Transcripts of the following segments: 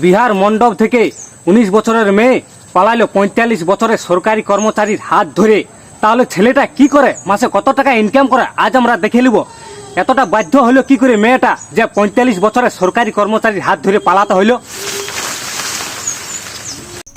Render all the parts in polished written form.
বিহার মণ্ডপ থেকে ১৯ বছরের মেয়ে পালাইলো ৪৫ বছরের সরকারি কর্মচারীর হাত ধরে। তাহলে ছেলেটা কি করে, মাসে কত টাকা ইনকাম করে, আজ আমরা দেখে নিব। এতটা বাধ্য হলো কি করে মেয়েটা যে ৪৫ বছরের সরকারি কর্মচারীর হাত ধরে পালাতে হইলো।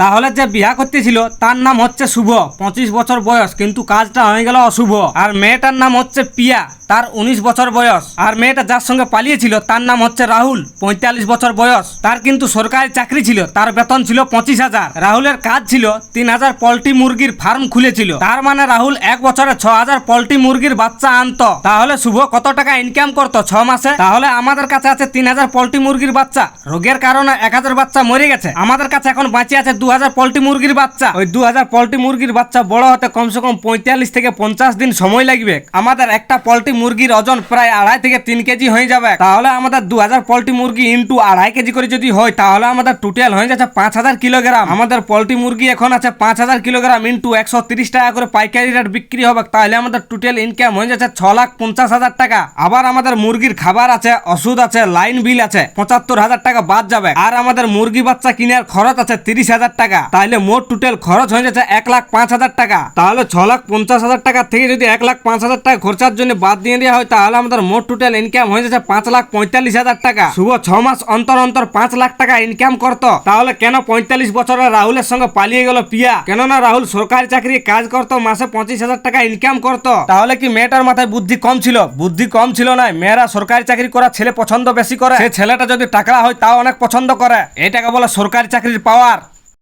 তাহলে যে বিয়া করতেছিল তার নাম হচ্ছে শুভ, ২৫ বছর বয়স, কিন্তু কাজটা হয়ে গেল অশুভ। আর মেয়েটার নাম হচ্ছে পিয়া, তার ১৯ বছর বয়স। আর মেয়েটা যার সঙ্গে পালিয়েছিল তার নাম হচ্ছে রাহুল, ৪৫ বছর বয়স। তার কিন্তু সরকারি চাকরি ছিল, তার বেতন ছিল ২৫,০০০। রাহুলের কাজ ছিল ৩,০০০ পোল্ট্রি মুরগির ফার্ম খুলেছিল। তার মানে রাহুল এক বছরে ৬,০০০ পোল্ট্রি মুরগির বাচ্চা আনতো। তাহলে শুভ কত টাকা ইনকাম করতো ৬ মাসে? তাহলে আমাদের কাছে আছে ৩,০০০ পোল্ট্রি মুরগির বাচ্চা, রোগের কারণে ১,০০০ বাচ্চা মরে গেছে। আমাদের কাছে এখন বাঁচে আছে ২,০০০ পোল্ট্রি মুরগির বাচ্চা। ওই ২,০০০ পোল্ট্রি মুরগির বাচ্চা বড় হতে কমসে কম ৪৫ থেকে ৫০ দিন সময় লাগবে। আমাদের একটা পোল্ট্রি মুরগির ওজন প্রায় ২.৫ থেকে ৩ কেজি হয়ে যাবে। তাহলে আমাদের ২,০০০ পোল্ট্রি মুরগি ইন্টু ২.৫ কেজি করে যদি হয়, তাহলে আমাদের টোটাল হয়ে যাচ্ছে ৫,০০০ কিলোগ্রাম। আমাদের পোল্ট্রি মুরগি এখন আছে ৫,০০০ কিলোগ্রাম ইন্টু ১৩০ টাকা করে পাইকারি রেট বিক্রি হবে। তাহলে আমাদের টোটাল ইনকাম হয়ে যাচ্ছে ৬,৫০,০০০ টাকা। আবার আমাদের মুরগির খাবার আছে, ওষুধ আছে, লাইন বিল আছে, ৭৫,০০০ টাকা বাদ যাবে। আর আমাদের মুরগি বাচ্চা কেনার খরচ আছে ৩০,০০০ টাকা। তাহলে মোট টোটাল খরচ হয়ে যাচ্ছে ১,০৫,০০০ টাকা। তাহলে ৬,৫০,০০০ টাকা থেকে যদি ১,৫০,০০০ টাকা খরচার জন্য বাদ দিয়ে দেওয়া হয়, তাহলে আমাদের মোট টোটাল ইনকাম হয়ে যাচ্ছে ৫,৪৫,০০০ টাকা। শুভ ৬ মাস অন্তর অন্তর ৫ লাখ টাকা ইনকাম করতো। তাহলে কেন ৪৫ বছরের রাহুলের সঙ্গে পালিয়ে গেল পিয়া? কেননা রাহুল সরকারি চাকরি কাজ করতো, মাসে ২৫,০০০ টাকা ইনকাম করতো। তাহলে কি মেয়েটার মাথায় বুদ্ধি কম ছিল? বুদ্ধি কম ছিল না, মেয়েরা সরকারি চাকরি করা ছেলে পছন্দ বেশি করে। সে ছেলেটা যদি টাকলা হয় তাও অনেক পছন্দ করে। এটাকে বলে সরকারি চাকরির পাওয়ার।